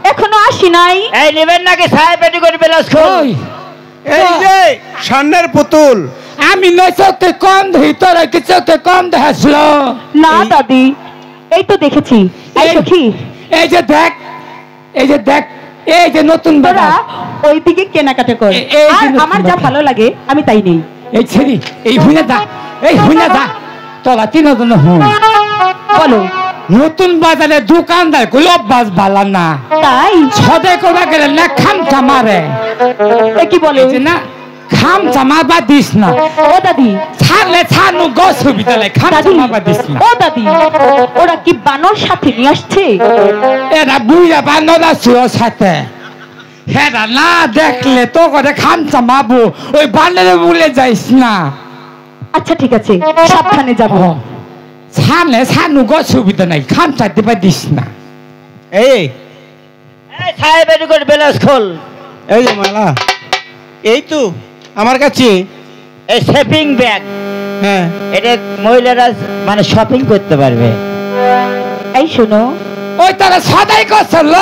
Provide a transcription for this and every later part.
এখনো আসি নাই। এই নেবেন নাকি ছায়া পেটিকোট ব্লাউজ ফুল? এই যে স্বর্ণের পুতুল আমি নয় চোখে কম দেখি, তোরা কি চোখে কম দেখাছিল? না দাদি, এই তো দেখেছি। এই সখী, এই যে দেখ, এই যে দেখ, এই যে নতুন তোরা বাজার ওইদিকে কেনাকাটা কর, আর আমার যা ভালো লাগে আমি তাই নেই। এই ছেড়ি এই হুইনা দা, এই হুইনা দা, তোরা তিনজন হুন বলো। নতুন বাজারে দোকানদার গুলো বাস ভালো না, তাই সদাই করবা গেলে না খামচা মারে। কি বলে না খামচা মারবা দিস না। ও দাদি, ছাড়লে ছাড়নু গছ বিদ্যালে খামচা মারবা দিস না। ও দাদি, ওরা কি বানর সাথে নিয়ে আসছে? এরা বুঝা বানর আছে ওর সাথে। হ্যাঁ না দেখলে তো করে খামচা মারবো, ওই বানরে বলে যাইস না। আচ্ছা ঠিক আছে, সাবধানে যাবো। ছাড়লে ছাড়নু গছ বিদ্যা নাই, খামচা দিবা দিস না। এই ছায়া পেটিকোট ব্লাউজ ফুল। এই যে মালা, এই তো আমার কাছে এই শপিং ব্যাগ, হ্যাঁ এটা মহিলারা মানে শপিং করতে পারবে। এই শোনো, ওই তারা সদাই করছিল।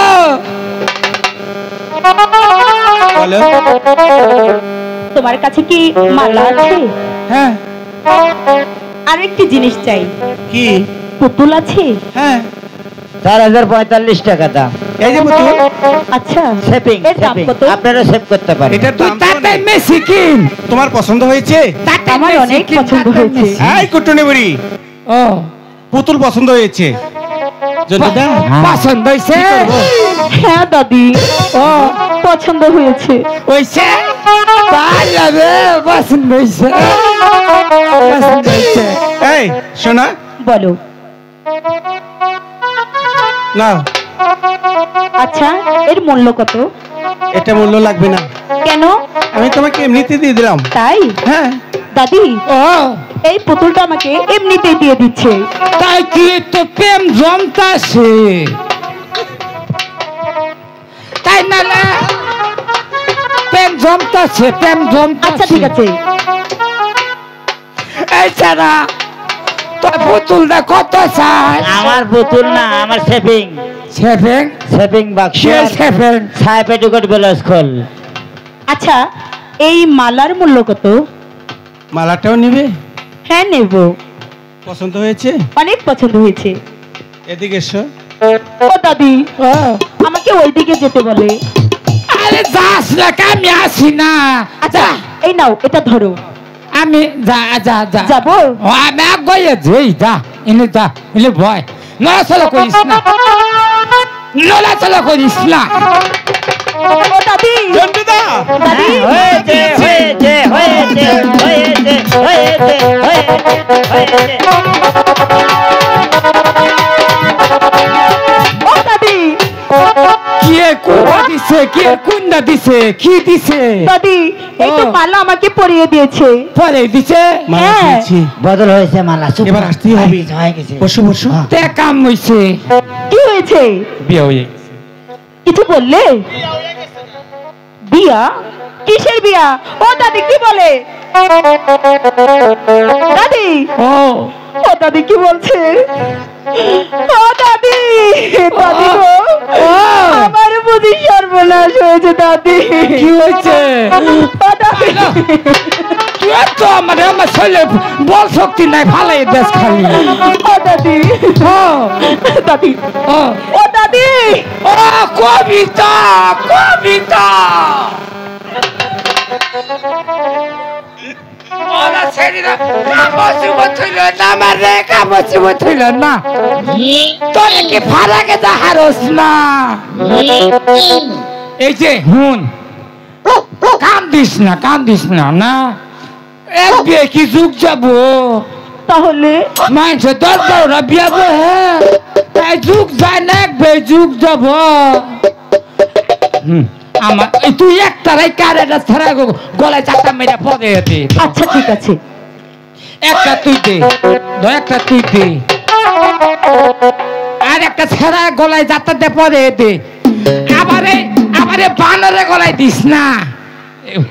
বলো। তোমার কাছে কি মালা আছে? হ্যাঁ। আর একটি জিনিস চাই। কি? পুতুল আছে? হ্যাঁ। 4045 টাকা দাম। এই যে পুতুল। আচ্ছা, শপিং, এর দাম কত? আপনারা সেভ করতে পারেন। এটার তুই দাম তাতে মেসি কিন। তোমার পছন্দ হয়েছে? আমার অনেক পছন্দ হয়েছে। এই কুটুনি বুড়ি, ও পুতুল পছন্দ হয়েছে? জন্টুদা পছন্দ হয়েছে? হ্যাঁ দাদি, ও পছন্দ হয়েছে। হয়েছে তাহলে রে পছন্দ হয়েছে, পছন্দ হয়েছে। এই শোনা, বলো। না আচ্ছা, এর মূল্য কত? এটা মূল্য লাগবে না, কেন? আমি তোমাকে এমনিতে দিয়ে দিলাম। তাই? হ্যাঁ। দাদি, ও এই পুতুলটা আমাকে এমনিতেই দিয়ে দিচ্ছে। তাই কি তো প্রেম জমতাছে, তাই না? না প্রেম জমতাছে, প্রেম জমতাছে। আচ্ছা ঠিক আছে। এই ছাড়া তোর পুতুলটা কত চাই? আমার পুতুল না, আমার শপিং, সেভেন শপিং বাক্স, সেভেন ছায়া পেটিকোট ব্লাউজ ফুল। আচ্ছা, এই মালার মূল্য কত? মালাটাও নিবে? হ্যাঁ নেব। পছন্দ হয়েছে? অনেক পছন্দ হয়েছে। এদিকে এসো। ও দাদি, আমাকে ওইদিকে যেতে বলে। আরে যাস না, আমি আসি না। আচ্ছা এই নাও, এটা ধরো। আমি যা যা যা যাবো? ও আমি আগে যাই, যা এনে যা, এনে ভয় নড়াচড়া করিস না, নড়াচড়া করিস না। ও দাদি, জন্টুদা দাদি, হয়েছে হয়েছে হয়েছে হয়েছে হয়েছে হয়েছে। ও দাদি, কে কোনটা দিছে, কে কোনটা দিছে, কি দিছে? দাদি, এই তো মালা আমাকে পরিয়ে দিয়েছে। পরে দিছে? মালা হ্যাঁ। দিয়েছি। বদল হয়েছে মালা। চুপ এবার কর। আসতেই হবে। হয়ে গেছে। বসো বসো। তে কাম হইছে, কি হয়েছে? বিয়ে হয়ে কিছু বললে? বিয়া? কিসের বিয়া? ও দাদি কি বলে? দাদি, ও ও দাদি কি বলছে? ও দাদি, দাদি গো, আমার বুঝি সর্বনাশ হয়েছে দাদি। কি হয়েছে? ও দাদি, তুই তো আমার ছেলে বল শক্তি নাই, ভালাই দেশ খালি। ও দাদি, ও দাদি, ও ও দাদি, ও কবিতা, কবিতা ওরা ছেড়িরা কামসি বথইল না, মারে কামসি বথইল না। তোর কি ফারাকে দাহারস না? এই যে হুন, কাম দিস না, কাম দিস না। না এক বিয়ে কি যুগ যাবো? তাহলে মানুষ 10-12টা বিয়ে বহে, তাই যুগ যায় না, এক বিয়ে যুগ যাব। আমার তুই একটারাই কারেটা ছাড়া গলায় চারটা মেয়েটা পদে দে। আচ্ছা ঠিক আছে, একটা তুই দে, একটা তুই দে, আর একটা ছেড়া গলায় যাত্রা দে পদে দে। আবারে আবারে বানরে গলায় দিস না।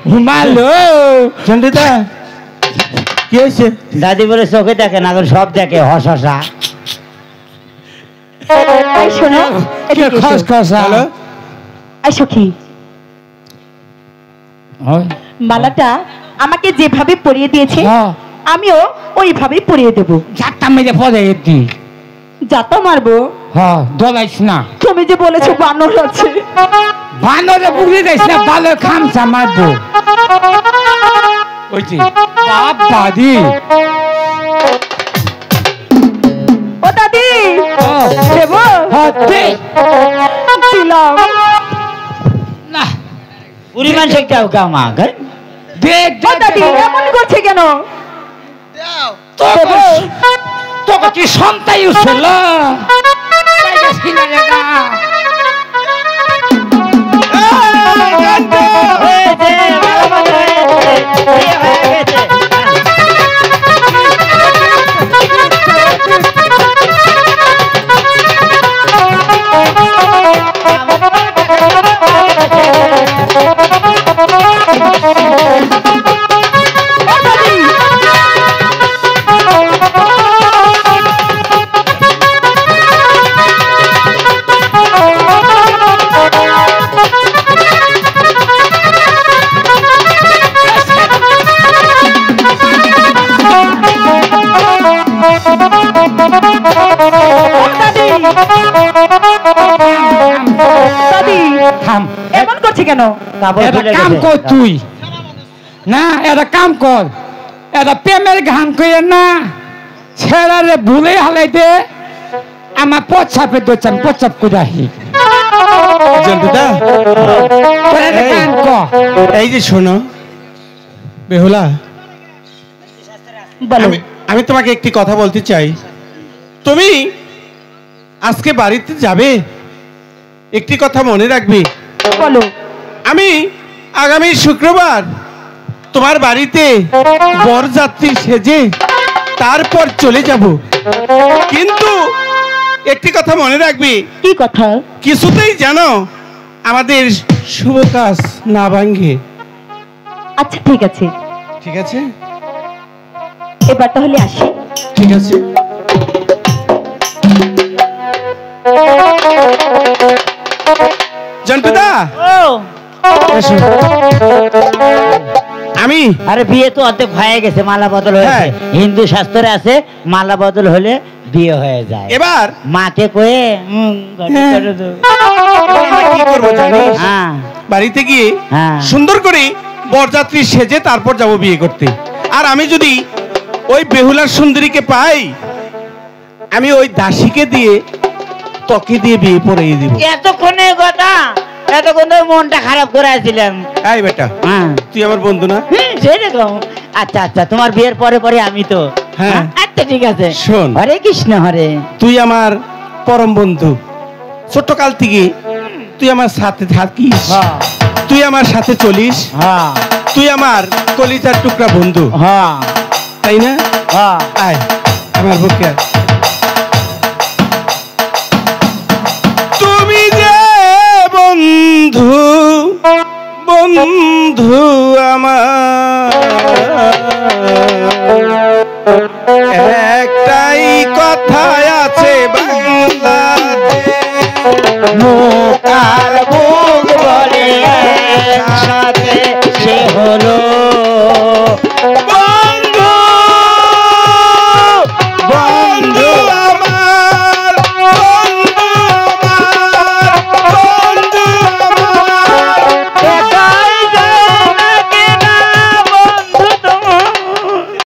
হুমালো জন্টুদা কি হয়েছে? দাদি বলে চোখে দেখে না, এখন সব দেখে, হসা। এই শোনো, কি এদিকে এসো। খসখসা হ্যালো এই সখী, হয় মালাটা আমাকে যেভাবে পরিয়ে দিয়েছে হ্যাঁ আমিও ওইভাবেই পরিয়ে দেবো। চারটা মেরে পরে এদি যাতা মারবো। হ্যাঁ দলাইস না তুমি যে বলেছো বানর আছে, বানরে বুঝে যাইস না ভালো খামচা মারবো ওই যে বাবা দি ও দাদি দেবো হতে দিলাম। না পরিমাণ শক্তি কামা দে ও দাদি এমন করছে কেন? দেবো? তোকে কি সন্তাই উঠছিল হয়েছে মালা বদল হয়েছে বিয়ে হয়ে গেছে ও দাদি ও দাদি দাদি থাম এমন করছে কেন? কাপড় এটা খুলে কাম গেছে। কর তুই না এটা কাম কর এটা প্রেমের গান কইয়ে না ছেড়ারে ভুলে হালাই দে আমার পচাপে দোচান পচাপ করে আহি জন্টুদা এই। গান কর এই যে শোনো বেহুলা, বলো। আমি তোমাকে একটি কথা বলতে চাই। তুমি আজকে বাড়িতে যাবে, একটি কথা মনে রাখবে। বলো। আমি আগামী শুক্রবার তোমার বাড়িতে বরযাত্রী সেজে তারপর চলে যাব, কিন্তু একটি কথা মনে রাখবে, কি কথা? কিছুতেই জানো আমাদের শুভ কাজ না ভাঙ্গে। আচ্ছা ঠিক আছে, ঠিক আছে? এবার তাহলে আসি। ঠিক আছে। জন্টুদা ও এসো। আমি আরে বিয়ে তো অর্ধেক হয়ে গেছে, মালা বদল হয়েছে। হ্যাঁ। হিন্দু শাস্ত্রে আছে মালা বদল হলে বিয়ে হয়ে যায়। এবার মাকে কয়ে ঘটে হ্যাঁ। করে দেবো। আমরা কি করবো জানিস? হ্যাঁ বাড়িতে গিয়ে হ্যাঁ। সুন্দর করে বরযাত্রী সেজে তারপর যাব বিয়ে করতে। আর আমি যদি ওই বেহুলার সুন্দরীকে পাই, আমি ওই দাসীকে দিয়ে তোকে দিয়ে বিয়ে পড়িয়ে দিব। এতক্ষণে কথা, এতক্ষণ তো মনটা খারাপ করে আসছিলাম। এই বেটা, হ্যাঁ তুই আমার বন্ধু না? সেরকম। আচ্ছা আচ্ছা, তোমার বিয়ের পরে পরে আমি তো। হ্যাঁ। আচ্ছা ঠিক আছে। শোন। হরে কৃষ্ণ হরে। তুই আমার পরম বন্ধু, ছোট্টকাল থেকে তুই আমার সাথে থাকিস, হ্যাঁ তুই আমার সাথে চলিস, হ্যাঁ তুই আমার কলিজার টুকরা বন্ধু, হ্যাঁ তাই না? হ্যাঁ। আয় আমার বুকে আয়। তুমি যে বন্ধু, বন্ধু আমার